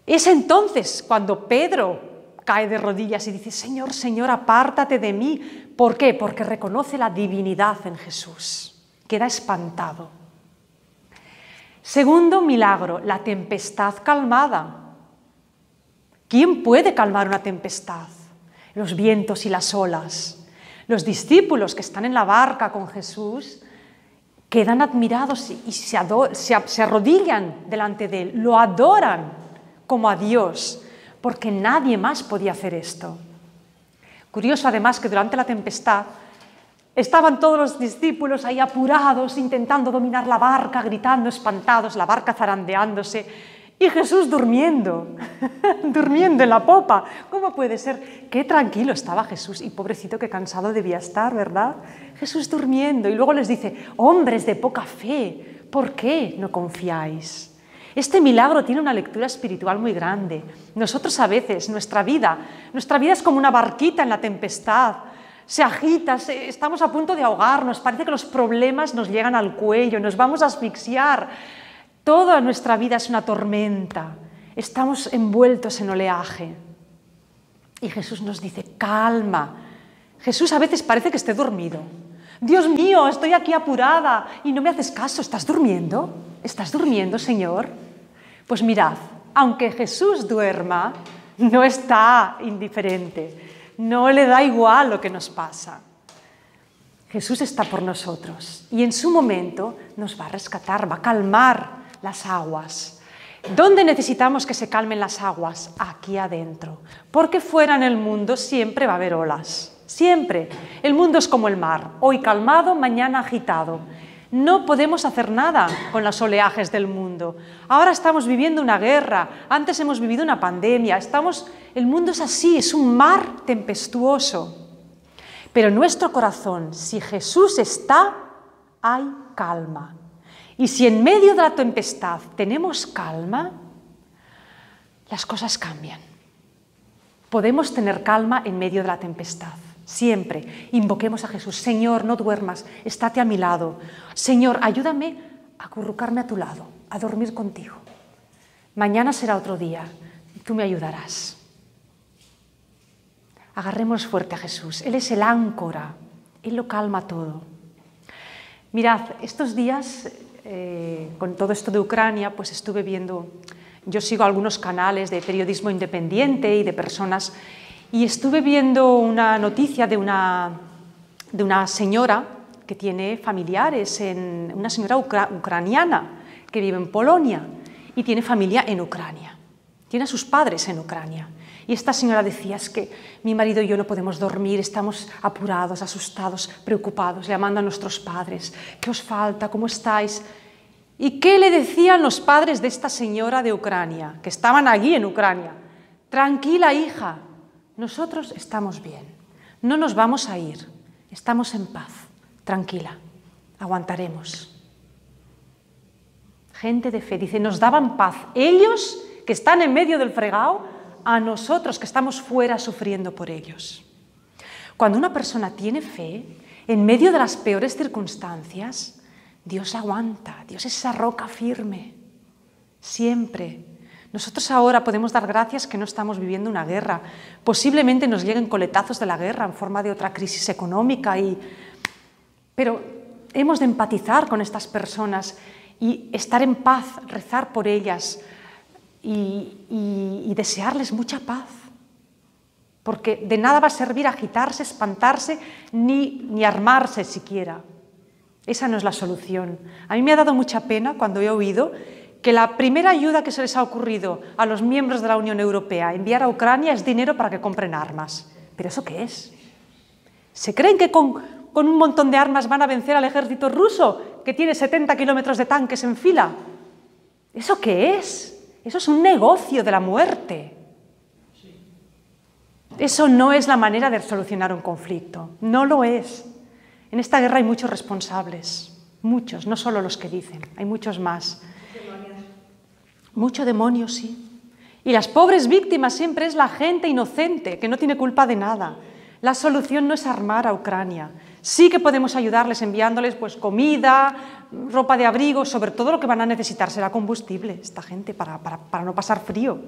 Es entonces cuando Pedro cae de rodillas y dice: Señor, Señor, apártate de mí. ¿Por qué? Porque reconoce la divinidad en Jesús. Queda espantado. Segundo milagro, la tempestad calmada. ¿Quién puede calmar una tempestad? Los vientos y las olas. Los discípulos que están en la barca con Jesús quedan admirados y se arrodillan delante de Él, lo adoran como a Dios, porque nadie más podía hacer esto. Curioso además que durante la tempestad estaban todos los discípulos ahí apurados, intentando dominar la barca, gritando, espantados, la barca zarandeándose, y Jesús durmiendo, durmiendo en la popa. ¿Cómo puede ser? Qué tranquilo estaba Jesús, y pobrecito, qué cansado debía estar, ¿verdad? Jesús durmiendo, y luego les dice: hombres de poca fe, ¿por qué no confiáis? Este milagro tiene una lectura espiritual muy grande. Nosotros a veces, nuestra vida es como una barquita en la tempestad, se agita, estamos a punto de ahogarnos, parece que los problemas nos llegan al cuello, nos vamos a asfixiar. Toda nuestra vida es una tormenta, estamos envueltos en oleaje. Y Jesús nos dice: calma. Jesús a veces parece que esté dormido. Dios mío, estoy aquí apurada y no me haces caso. ¿Estás durmiendo? ¿Estás durmiendo, Señor? Pues mirad, aunque Jesús duerma, no está indiferente, no le da igual lo que nos pasa. Jesús está por nosotros y en su momento nos va a rescatar, va a calmar las aguas. ¿Dónde necesitamos que se calmen las aguas? Aquí adentro, porque fuera en el mundo siempre va a haber olas, siempre. El mundo es como el mar, hoy calmado, mañana agitado. No podemos hacer nada con los oleajes del mundo. Ahora estamos viviendo una guerra, antes hemos vivido una pandemia, el mundo es así, es un mar tempestuoso. Pero en nuestro corazón, si Jesús está, hay calma. Y si en medio de la tempestad tenemos calma, las cosas cambian. Podemos tener calma en medio de la tempestad. Siempre invoquemos a Jesús. Señor, no duermas, estate a mi lado. Señor, ayúdame a acurrucarme a tu lado, a dormir contigo. Mañana será otro día y tú me ayudarás. Agarremos fuerte a Jesús. Él es el áncora, Él lo calma todo. Mirad, estos días, con todo esto de Ucrania, pues estuve viendo, yo sigo algunos canales de periodismo independiente y de personas, y estuve viendo una noticia de una señora que tiene familiares, una señora ucraniana que vive en Polonia y tiene familia en Ucrania. Tiene a sus padres en Ucrania. Y esta señora decía, es que mi marido y yo no podemos dormir, estamos apurados, asustados, preocupados, llamando a nuestros padres. ¿Qué os falta? ¿Cómo estáis? ¿Y qué le decían los padres de esta señora de Ucrania, que estaban allí en Ucrania? Tranquila, hija, nosotros estamos bien, no nos vamos a ir, estamos en paz, tranquila, aguantaremos. Gente de fe, dice, nos daban paz. Ellos, que están en medio del fregado, a nosotros que estamos fuera sufriendo por ellos. Cuando una persona tiene fe, en medio de las peores circunstancias, Dios aguanta, Dios es esa roca firme, siempre. Nosotros ahora podemos dar gracias que no estamos viviendo una guerra. Posiblemente nos lleguen coletazos de la guerra en forma de otra crisis económica, pero hemos de empatizar con estas personas y estar en paz, rezar por ellas, y desearles mucha paz, porque de nada va a servir agitarse, espantarse, ni armarse siquiera. Esa no es la solución. A mí me ha dado mucha pena cuando he oído que la primera ayuda que se les ha ocurrido a los miembros de la Unión Europea enviar a Ucrania es dinero para que compren armas. ¿Pero eso qué es? ¿Se creen que con un montón de armas van a vencer al ejército ruso, que tiene 70 kilómetros de tanques en fila? ¿Eso qué es? Eso es un negocio de la muerte. Eso no es la manera de solucionar un conflicto. No lo es. En esta guerra hay muchos responsables. Muchos, no solo los que dicen. Hay muchos más. Mucho demonio, sí. Y las pobres víctimas siempre es la gente inocente, que no tiene culpa de nada. La solución no es armar a Ucrania. Sí que podemos ayudarles enviándoles pues, comida, ropa de abrigo, sobre todo lo que van a necesitar será combustible, esta gente, para no pasar frío.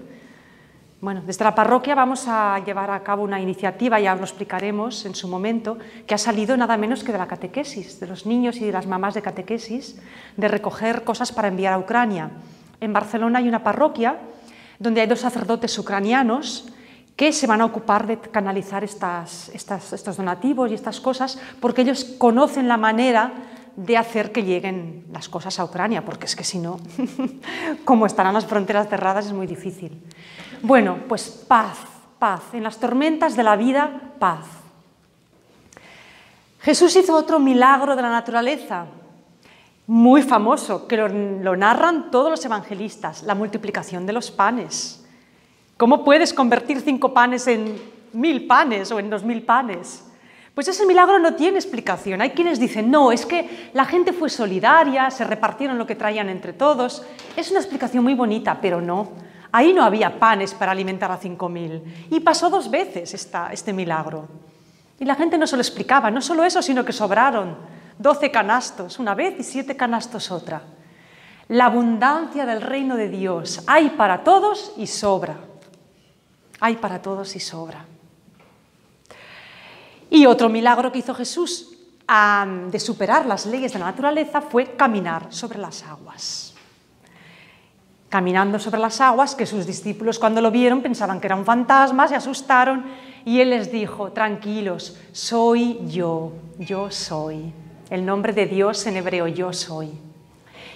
Bueno, desde la parroquia vamos a llevar a cabo una iniciativa, ya lo explicaremos en su momento, que ha salido nada menos que de la catequesis, de los niños y de las mamás de catequesis, de recoger cosas para enviar a Ucrania. En Barcelona hay una parroquia donde hay 2 sacerdotes ucranianos que se van a ocupar de canalizar estos donativos y estas cosas, porque ellos conocen la manera de hacer que lleguen las cosas a Ucrania, porque es que si no, como estarán las fronteras cerradas, es muy difícil. Bueno, pues paz, paz. En las tormentas de la vida, paz. Jesús hizo otro milagro de la naturaleza, muy famoso, que lo narran todos los evangelistas, la multiplicación de los panes. ¿Cómo puedes convertir 5 panes en 1000 panes o en 2000 panes? Pues ese milagro no tiene explicación. Hay quienes dicen, no, es que la gente fue solidaria, se repartieron lo que traían entre todos. Es una explicación muy bonita, pero no. Ahí no había panes para alimentar a 5000. Y pasó 2 veces este milagro. Y la gente no se lo explicaba. No solo eso, sino que sobraron 12 canastos una vez y 7 canastos otra. La abundancia del reino de Dios. Hay para todos y sobra. Hay para todos y sobra. Y otro milagro que hizo Jesús de superar las leyes de la naturaleza fue caminar sobre las aguas. Caminando sobre las aguas, que sus discípulos cuando lo vieron pensaban que era un fantasma, se asustaron y él les dijo, tranquilos, soy yo soy. El nombre de Dios en hebreo, yo soy.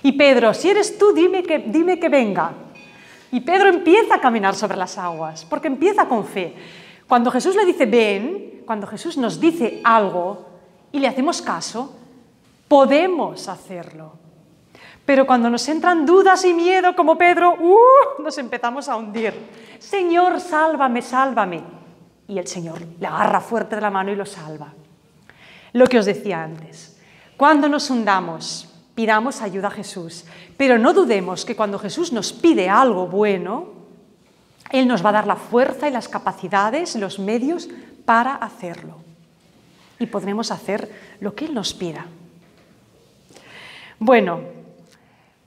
Y Pedro, si eres tú, dime que venga. Y Pedro empieza a caminar sobre las aguas, porque empieza con fe. Cuando Jesús le dice ven, cuando Jesús nos dice algo y le hacemos caso, podemos hacerlo. Pero cuando nos entran dudas y miedo, como Pedro, nos empezamos a hundir. Señor, sálvame, sálvame. Y el Señor le agarra fuerte de la mano y lo salva. Lo que os decía antes, cuando nos hundamos, pidamos ayuda a Jesús, pero no dudemos que cuando Jesús nos pide algo bueno, Él nos va a dar la fuerza y las capacidades, los medios para hacerlo. y podremos hacer lo que Él nos pida. Bueno,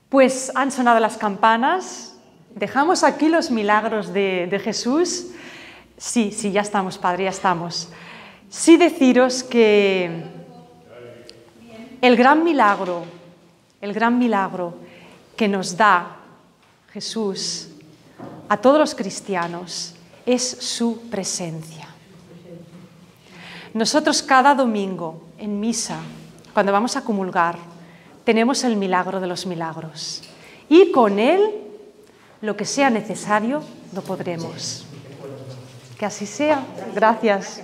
pues han sonado las campanas, dejamos aquí los milagros de Jesús. Sí, ya estamos, Padre, ya estamos. Sí deciros que el gran milagro que nos da Jesús a todos los cristianos es su presencia. Nosotros cada domingo en misa, cuando vamos a comulgar, tenemos el milagro de los milagros. Y con él, lo que sea necesario, lo podremos. Que así sea. Gracias.